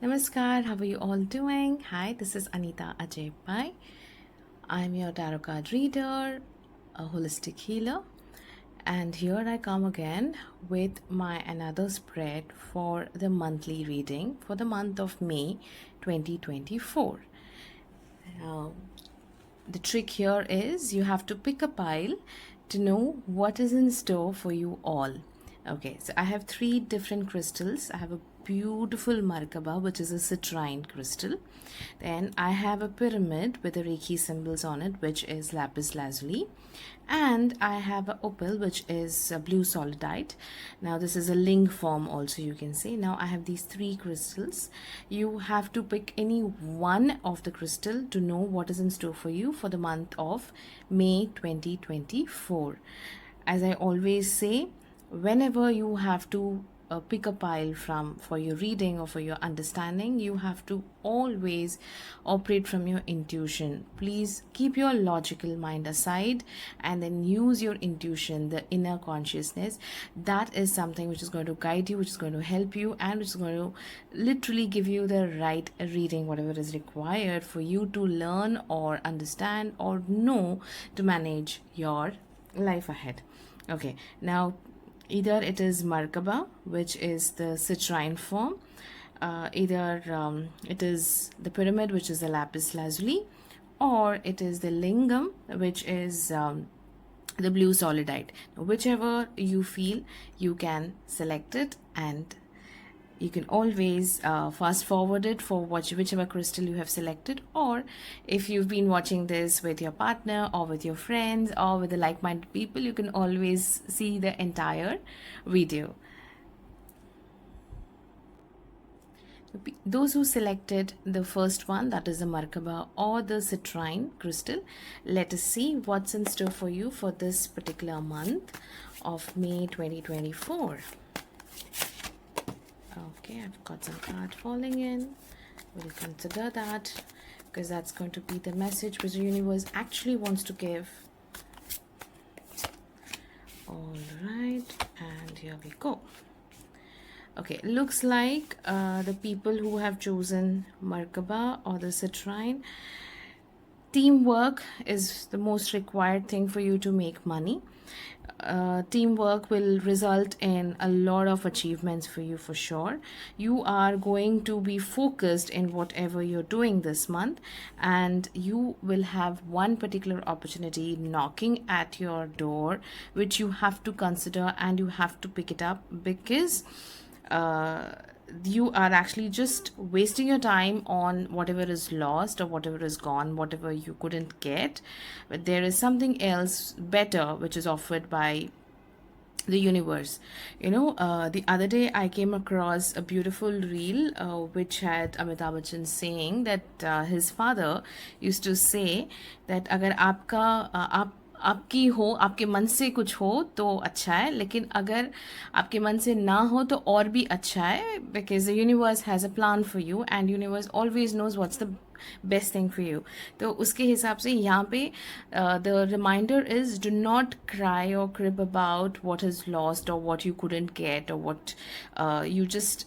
Namaskar, how are you all doing? Hi, this is Anita Ajay Pai. I'm your tarot card reader, a holistic healer, and here I come again with my another spread for the monthly reading for the month of May 2024. Now, the trick here is you have to pick a pile to know what is in store for you all. Okay, so I have three different crystals. I have a beautiful Markaba, which is a citrine crystal. Then I have a pyramid with the Reiki symbols on it, which is lapis lazuli. And I have a opal, which is a blue solidite. Now this is a ling form also, you can say. Now I have these three crystals. You have to pick any one of the crystal to know what is in store for you for the month of May 2024. As I always say, whenever you have to pick a pile from for your reading or for your understanding, you have to always operate from your intuition. Please keep your logical mind aside and then use your intuition, the inner consciousness. That is something which is going to guide you, which is going to help you, and which is going to literally give you the right reading, whatever is required for you to learn or understand or know to manage your life ahead. Okay, now either it is Markaba, which is the citrine form, either it is the pyramid, which is the lapis lazuli, or it is the lingam, which is the blue solidite. Whichever you feel, you can select it, and you can always fast forward it for whichever crystal you have selected, or if you've been watching this with your partner or with your friends or with the like-minded people, you can always see the entire video. Those who selected the first one, that is the Markaba or the citrine crystal, let us see what's in store for you for this particular month of May 2024. Okay, I've got some card falling in. We'll consider that because that's going to be the message which the universe actually wants to give. All right, and here we go. Okay, looks like the people who have chosen Markaba or the citrine, teamwork is the most required thing for you to make money. Teamwork will result in a lot of achievements for you for sure. You are going to be focused in whatever you're doing this month, and you will have one particular opportunity knocking at your door, which you have to consider and you have to pick it up, because you are actually just wasting your time on whatever is lost or whatever is gone, whatever you couldn't get. But there is something else better which is offered by the universe. The other day I came across a beautiful reel which had Amitabh Bachchan saying that his father used to say that अगर आपकी हो, आपके मन से कुछ हो तो अच्छा है, लेकिन अगर आपके मन से ना हो तो और भी अच्छा है, because the universe has a plan for you and universe always knows what's the best thing for you. तो उसके हिसाब से यहाँ पे the reminder is, do not cry or crib about what is lost or what you couldn't get or what you just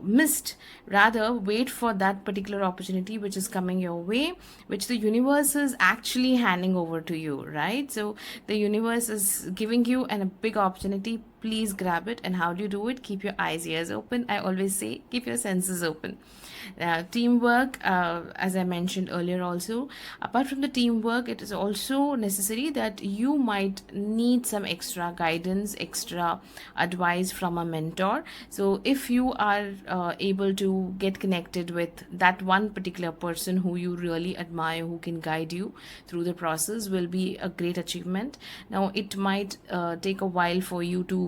missed. Rather, wait for that particular opportunity which is coming your way, which the universe is actually handing over to you, right? So the universe is giving you a big opportunity. Please grab it. And how do you do it? Keep your eyes, ears open. I always say, keep your senses open. Teamwork, as I mentioned earlier also, apart from the teamwork, it is also necessary that you might need some extra guidance, extra advice from a mentor. So if you are able to get connected with that one particular person who you really admire, who can guide you through the process, will be a great achievement. Now it might take a while for you to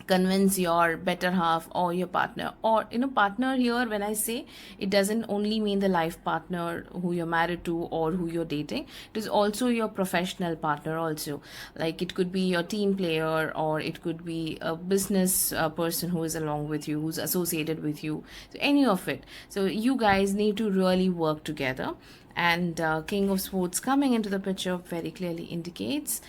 convince your better half or your partner, or partner here, when I say, it doesn't only mean the life partner who you're married to or who you're dating. It is also your professional partner also. Like, it could be your team player, or it could be a business person who is along with you, who's associated with you. So any of it. So you guys need to really work together. And King of Swords coming into the picture very clearly indicates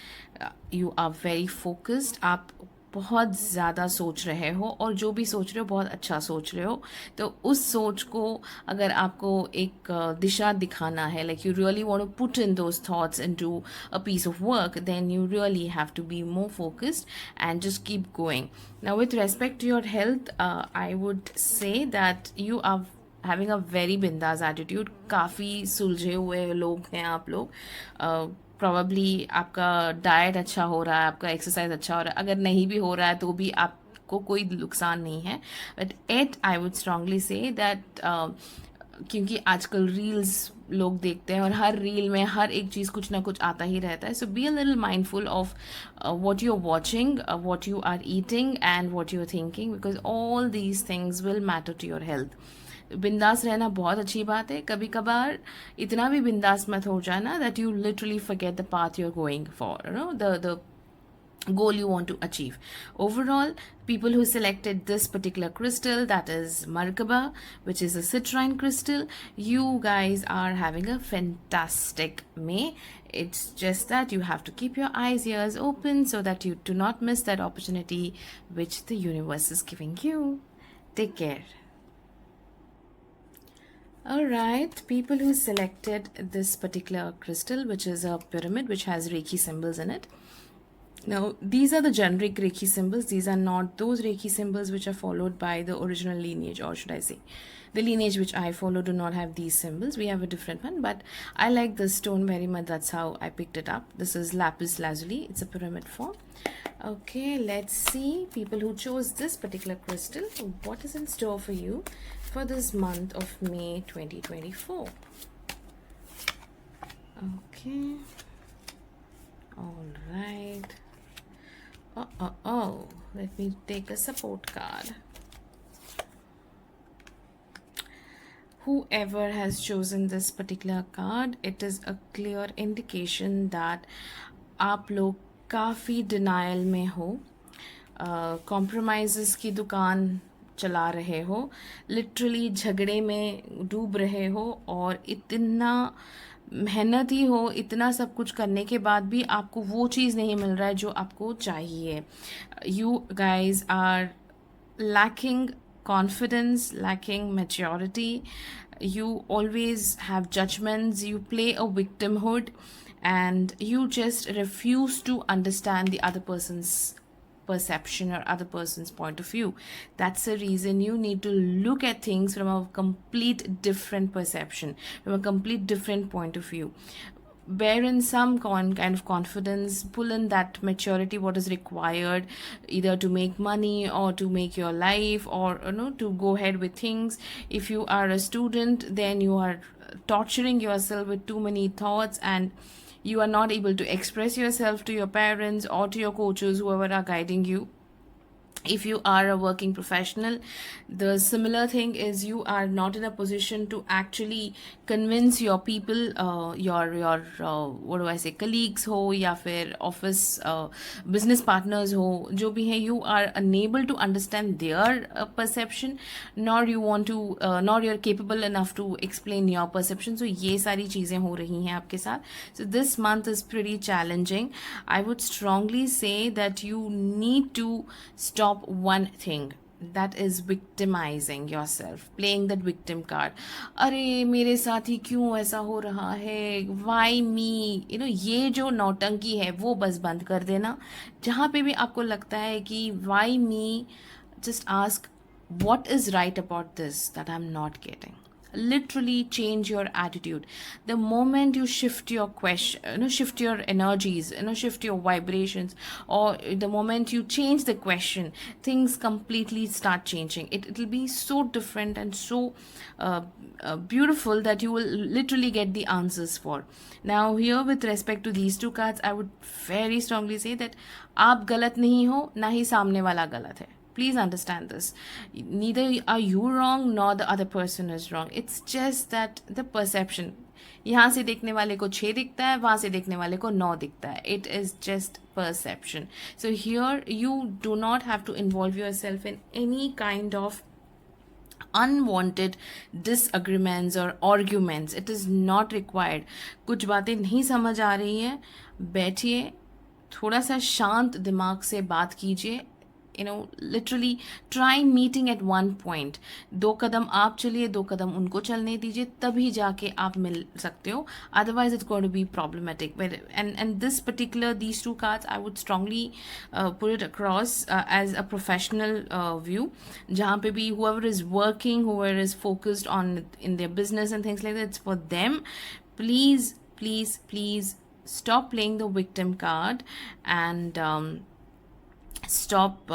you are very focused. आप बहुत ज़्यादा सोच रहे हो और जो भी सोच रहे हो बहुत अच्छा सोच रहे हो, तो उस सोच को अगर आपको एक दिशा दिखाना है, like you really want to put in those thoughts into a piece of work, then you really have to be more focused and just keep going. Now with respect to your health, I would say that you are having a very bindaas attitude. काफ़ी सुलझे हुए लोग हैं आप लोग. Probably आपका diet अच्छा हो रहा है, आपका एक्सरसाइज अच्छा हो रहा है. अगर नहीं भी हो रहा है तो भी आपको कोई नुकसान नहीं है. But at I would strongly say that, क्योंकि आजकल रील्स लोग देखते हैं और हर रील में हर एक चीज़ कुछ ना कुछ आता ही रहता है. So be a little mindful of what you're watching, what you are eating and what you're thinking, because all these things will matter to your health. बिंदास रहना बहुत अच्छी बात है. कभी कभार इतना भी बिंदास मत हो जाना that you literally forget the path you're going for, you know, the goal you want to achieve. Overall, people who selected this particular crystal, that is Markaba, which is a citrine crystal, you guys are having a fantastic May. It's just that you have to keep your eyes, ears open so that you do not miss that opportunity which the universe is giving you. Take care. All right, people who selected this particular crystal, which is a pyramid which has Reiki symbols in it. Now, these are the generic Reiki symbols. These are not those Reiki symbols which are followed by the original lineage, or should I say, the lineage which I follow do not have these symbols. We have a different one, but I like this stone very much. That's how I picked it up. This is lapis lazuli. It's a pyramid form. Okay, let's see people who chose this particular crystal. What is in store for you for this month of May 2024? Okay. All right. Let me take a support card. Whoever has chosen this particular card, it is a clear indication that आप लोग काफ़ी denial में हो, compromise की दुकान चला रहे हो, लिटरली झगड़े में डूब रहे हो और इतना मेहनती हो, इतना सब कुछ करने के बाद भी आपको वो चीज़ नहीं मिल रहा है जो आपको चाहिए. You guys are lacking confidence, lacking maturity. You always have judgments, you play a victimhood, and you just refuse to understand the other person's perception or other person's point of view. That's the reason you need to look at things from a complete different perception, from a complete different point of view. Bear in some kind of confidence, pull in that maturity what is required either to make money or to make your life, or to go ahead with things. If you are a student, then you are torturing yourself with too many thoughts and you are not able to express yourself to your parents or to your coaches, whoever are guiding you. If you are a working professional, the similar thing is you are not in a position to actually convince your people, your what do I say, colleagues ho ya fir office business partners ho, jo bhi hai, you are unable to understand their perception, nor you want to nor you're capable enough to explain your perception. So ye sari cheezein ho rahi hain aapke sath. So this month is pretty challenging. I would strongly say that you need to stop one thing, that is victimizing yourself, playing that victim card. अरे मेरे साथ ही क्यों ऐसा हो रहा है, why me, ये जो नौटंकी है वो बस बंद कर देना. जहाँ पे भी आपको लगता है कि why me, just ask what is right about this that I'm not getting. Literally change your attitude. The moment you shift your question, shift your energies, shift your vibrations, or the moment you change the question, things completely start changing. It'll be so different and so beautiful that you will literally get the answers for. Now here, with respect to these two cards, I would very strongly say that आप गलत नहीं हो, ना ही सामने वाला गलत है. Please understand this. Neither are you wrong nor the other person is wrong. It's just that the perception. यहाँ से देखने वाले को 6 दिखता है, वहाँ से देखने वाले को 9 दिखता है. It is just perception. So here you do not have to involve yourself in any kind of unwanted disagreements or arguments. It is not required. कुछ बातें नहीं समझ आ रही हैं, बैठिए, थोड़ा सा शांत दिमाग से बात कीजिए. literally try meeting at one point. 2 कदम आप चलिए, 2 कदम उनको चलने दीजिए, तभी जाके आप मिल सकते हो. Otherwise it's going to be problematic. And this particular, these two cards, I would strongly put it across as a professional view, जहाँ पे भी whoever is working, whoever is focused on in their business and things like that, it's for them. Please, please, please stop playing the victim card, and stop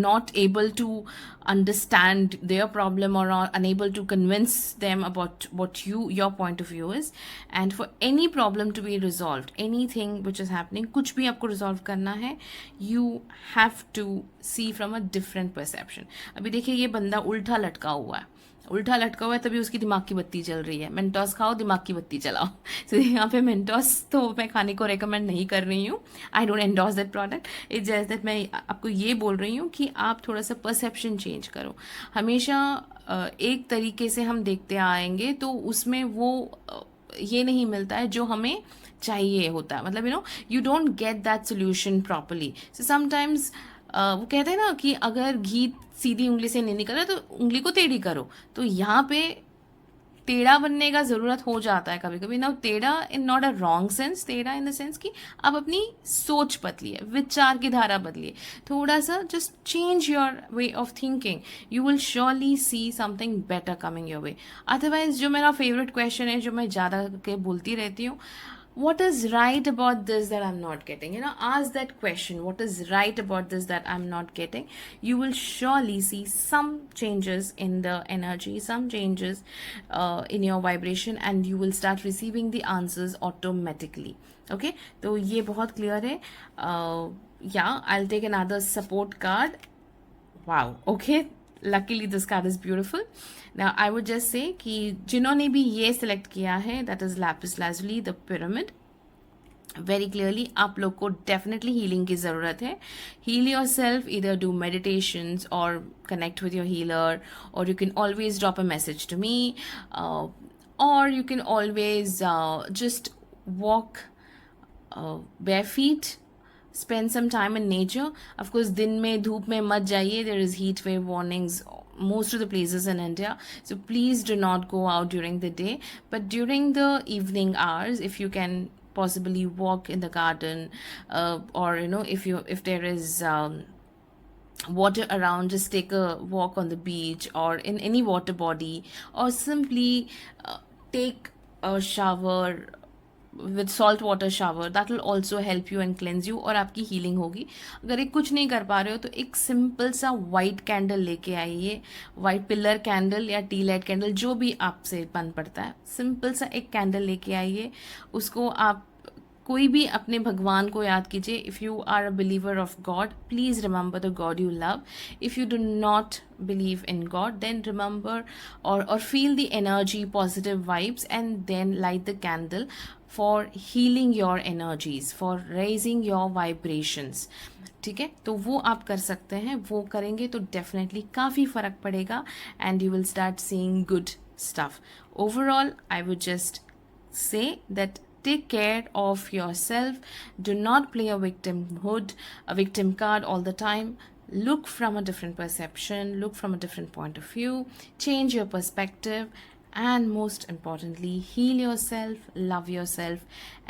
not able to understand their problem, or are unable to convince them about what your point of view is. And for any problem to be resolved, anything which is happening, कुछ भी आपको resolve करना है, you have to see from a different perception. अभी देखिए ये बंदा उल्टा लटका हुआ है, तभी उसकी दिमाग की बत्ती चल रही है. मेंटोस खाओ, दिमाग की बत्ती चलाओ. तो यहाँ पे मेंटोस तो मैं खाने को रेकमेंड नहीं कर रही हूँ. I don't endorse that product. It's just that मैं आपको ये बोल रही हूँ कि आप थोड़ा सा परसेप्शन चेंज करो. हमेशा एक तरीके से हम देखते आएंगे तो उसमें वो ये नहीं मिलता है जो हमें चाहिए होता है. मतलब you don't get that solution properly. So sometimes वो कहते हैं ना कि अगर घी सीधी उंगली से नहीं निकल रहा तो उंगली को टेढ़ी करो. तो यहाँ पे टेढ़ा बनने का ज़रूरत हो जाता है कभी कभी ना. टेढ़ा in not a wrong sense, टेढ़ा इन द सेंस कि आप अपनी सोच बदलिए, विचार की धारा बदलिए, थोड़ा सा just change your way of thinking. You will surely see something better coming your way. Otherwise जो मेरा फेवरेट क्वेश्चन है, जो मैं ज़्यादा के बोलती रहती हूँ, what is right about this that I'm not getting? Ask that question. What is right about this that I'm not getting? You will surely see some changes in the energy, some changes in your vibration, and you will start receiving the answers automatically. Okay, तो ये बहुत clear है. Yeah, I'll take another support card. Wow, okay. Luckily this card is beautiful. Now I would just say कि जिन्होंने भी ये select किया है, that is lapis lazuli, the pyramid, very clearly आप लोग को definitely healing की ज़रूरत है. Heal yourself, either do meditations or connect with your healer, or you can always drop a message to me, or you can always just walk bare feet, spend some time in nature. Of course, दिन में धूप में मत जाइए. There is heat wave warnings most of the places in India, so please do not go out during the day. But during the evening hours, if you can possibly walk in the garden, or if there is water around, just take a walk on the beach or in any water body, or simply take a shower with salt water shower. That will also help you and cleanse you, और आपकी healing होगी. अगर एक कुछ नहीं कर पा रहे हो तो एक सिंपल सा वाइट कैंडल लेके आइए, वाइट पिलर कैंडल या टी लाइट कैंडल, जो भी आपसे बन पड़ता है. सिंपल सा एक कैंडल लेके आइए, उसको आप कोई भी अपने भगवान को याद कीजिए. If you are a believer of God, please remember the God you love. If you do not believe in God, then remember or feel the energy, positive vibes, and then light the candle for healing your energies, for raising your vibrations. ठीक है, तो वो आप कर सकते हैं. वो करेंगे तो डेफिनेटली काफ़ी फ़र्क पड़ेगा, and you will start seeing good stuff. Overall I would just say that take care of yourself. Do not play a victim card all the time. Look from a different perception, look from a different point of view, change your perspective, and most importantly, heal yourself, love yourself,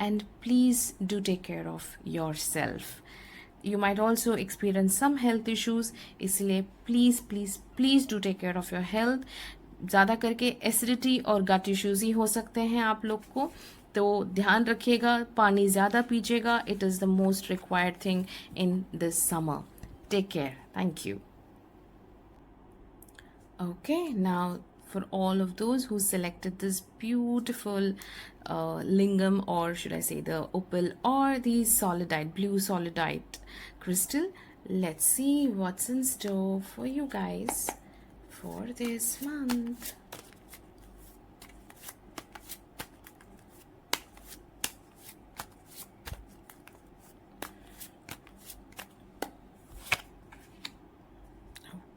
and please do take care of yourself. You might also experience some health issues, इसलिए please please please do take care of your health. ज़्यादा करके acidity और गट issues ही हो सकते हैं आप लोग को, तो ध्यान रखिएगा. पानी ज़्यादा पीजिएगा. It is the most required thing in this summer. Take care. Thank you. Okay, now for all of those who selected this beautiful lingam, or should I say the opal or the solidite, blue solidite crystal, let's see what's in store for you guys for this month.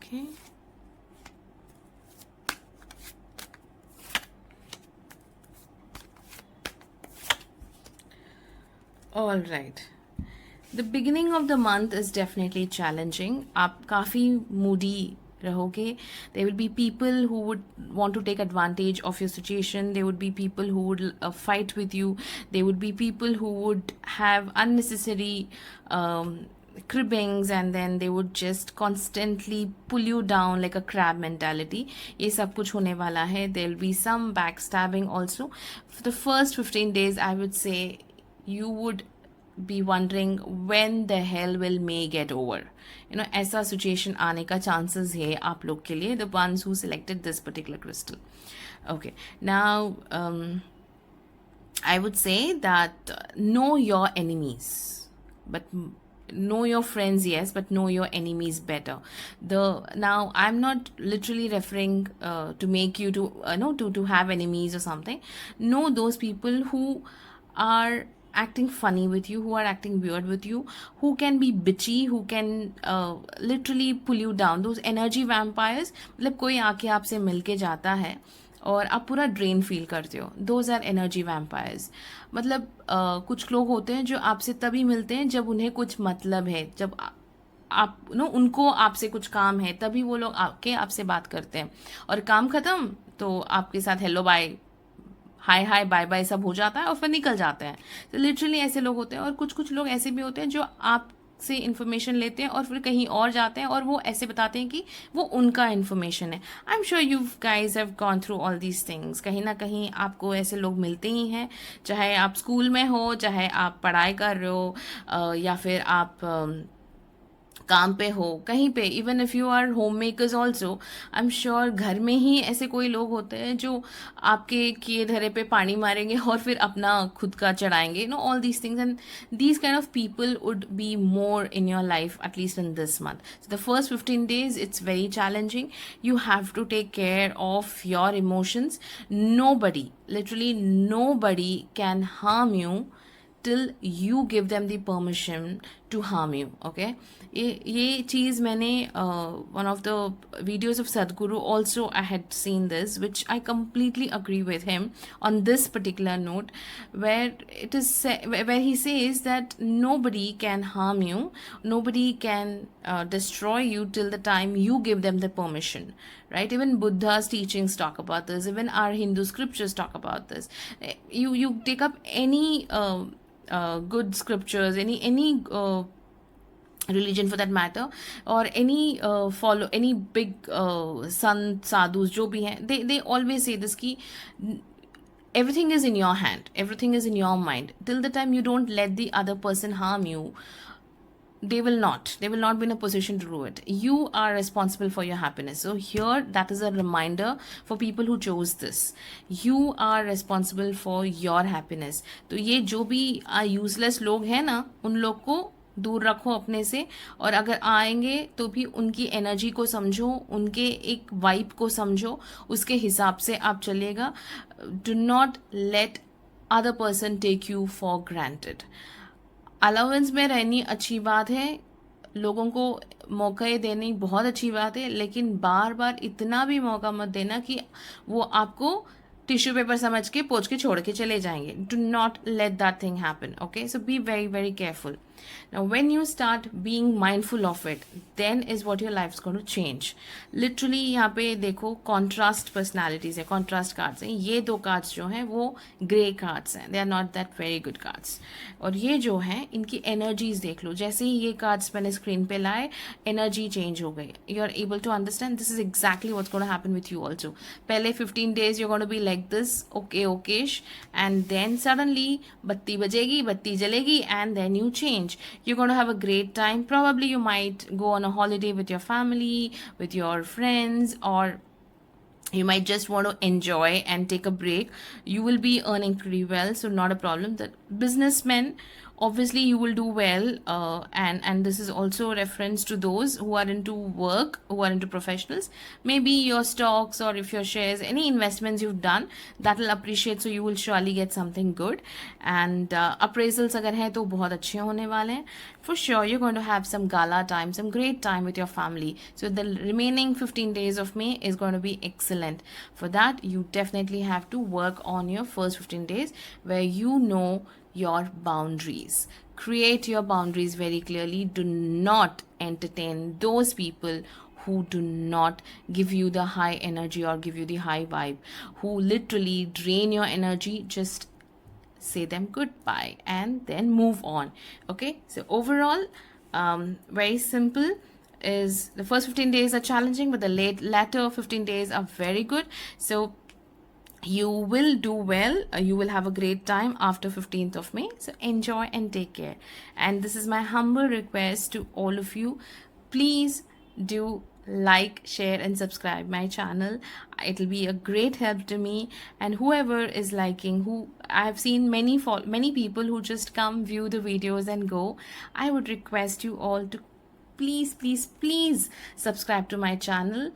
Okay. All right. The beginning of the month is definitely challenging. आप काफ़ी moody रहोगे. There will be people who would want to take advantage of your situation. There would be people who would fight with you. There would be people who would have unnecessary cribbings, and then they would just constantly pull you down like a crab mentality. ये सब कुछ होने वाला है. There will be some backstabbing also. For the first 15 days, I would say you would be wondering when the hell will May get over. ऐसा situation आने का chances है आप लोग के लिए, the ones who selected this particular crystal. Okay, now I would say that know your enemies, but know your friends, yes, but know your enemies better. Now I'm not literally referring to make you to have enemies or something. Know those people who are acting funny with you, who are acting weird with you, who can be bitchy, who can literally pull you down. Those energy vampires, मतलब कोई आके आपसे मिलके जाता है और आप पूरा ड्रेन फील करते हो. Those are energy vampires. मतलब कुछ लोग होते हैं जो आपसे तभी मिलते हैं जब उन्हें कुछ मतलब है, जब आप उनको आपसे कुछ काम है, तभी वो लोग आके आपसे बात करते हैं. और काम ख़त्म तो आपके साथ हेलो बाय, हाय हाय बाय बाय सब हो जाता है और फिर निकल जाते हैं. तो लिटरली ऐसे लोग होते हैं. और कुछ लोग ऐसे भी होते हैं जो आपसे इन्फॉर्मेशन लेते हैं और फिर कहीं और जाते हैं और वो ऐसे बताते हैं कि वो उनका इन्फॉर्मेशन है. आई am sure you guys have gone through all these things. कहीं ना कहीं आपको ऐसे लोग मिलते ही हैं, चाहे आप स्कूल में हो, चाहे आप पढ़ाई कर रहे हो, या फिर आप काम पे हो, कहीं पे. Even if you are home makers also, I am sure घर में ही ऐसे कोई लोग होते हैं जो आपके किए धरे पे पानी मारेंगे और फिर अपना खुद का चढ़ाएंगे. All these things, and these kind of people would be more in your life, at least in this month. So the first 15 days it's very challenging. You have to take care of your emotions. Nobody, literally nobody can harm you till you give them the permission to harm you. Okay, ये चीज़ मैंने one of the videos of Sadhguru also I had seen this, which I completely agree with him on this particular note, where it is where he says that nobody can harm you, nobody can destroy you till the time you give them the permission, right? Even Buddha's teachings talk about this, even our Hindu scriptures talk about this. You take up any good scriptures, any religion for that matter, or any follow any big sant sadhus जो भी हैं, they always say this कि everything is in your hand, everything is in your mind. Till the time you don't let the other person harm you, they will not be in a position to do it. You are responsible for your happiness. So here, that is a reminder for people who chose this. You are responsible for your happiness. तो ये जो भी useless लोग हैं ना, उन लोग को दूर रखो अपने से. और अगर आएंगे तो भी उनकी एनर्जी को समझो, उनके एक वाइब को समझो, उसके हिसाब से आप चलिएगा. Do not let other person take you for granted. Allowance में रहनी अच्छी बात है, लोगों को मौके देनी बहुत अच्छी बात है, लेकिन बार बार इतना भी मौका मत देना कि वो आपको टिश्यू पेपर समझ के पोंछ के छोड़ के चले जाएंगे. Do not let that thing happen. Okay, so be very very careful. Now when you start being mindful of it, then is what your life is going to change. Literally यहाँ पे देखो contrast personalities है, contrast cards हैं. ये दो cards जो हैं वो grey cards हैं. They are not that very good cards. और ये जो हैं इनकी energies देख लो. जैसे ही ये cards मैंने screen पे लाए, energy change हो गई. You are able to understand this is exactly what's going to happen with you also. पहले 15 days you're going to be like this, okay-ish, and then suddenly बत्ती बजेगी, बत्ती जलेगी, and then you change. You're going to have a great time. Probably you might go on a holiday with your family, with your friends, or you might just want to enjoy and take a break. You will be earning pretty well, so not a problem. The businessmen, obviously you will do well, and this is also a reference to those who are into work, who are into professionals. Maybe your stocks, or if your shares, any investments you've done, that will appreciate, so you will surely get something good. And appraisals अगर है तो बहुत अच्छे होने वाले हैं. For sure you're going to have some gala time, some great time with your family. So the remaining 15 days of May is going to be excellent. For that, you definitely have to work on your first 15 days, where you know your boundaries. create your boundaries very clearly. Do not entertain those people who do not give you the high energy or give you the high vibe, who literally drain your energy. Just say them goodbye and then move on. Okay, so overall, very simple is the first 15 days are challenging, but the latter 15 days are very good. So you will do well. You will have a great time after 15th of May. So enjoy and take care. And this is my humble request to all of you. Please do like, share and subscribe my channel. It'll be a great help to me. And whoever is liking, who I've seen many people who just come view the videos and go, I would request you all to please subscribe to my channel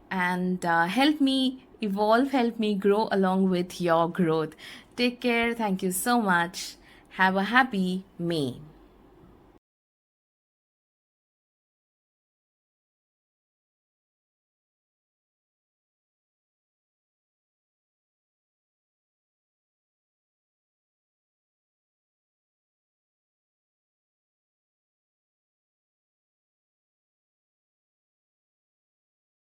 and help me evolve, help me grow along with your growth. Take care. Thank you so much. Have a happy May.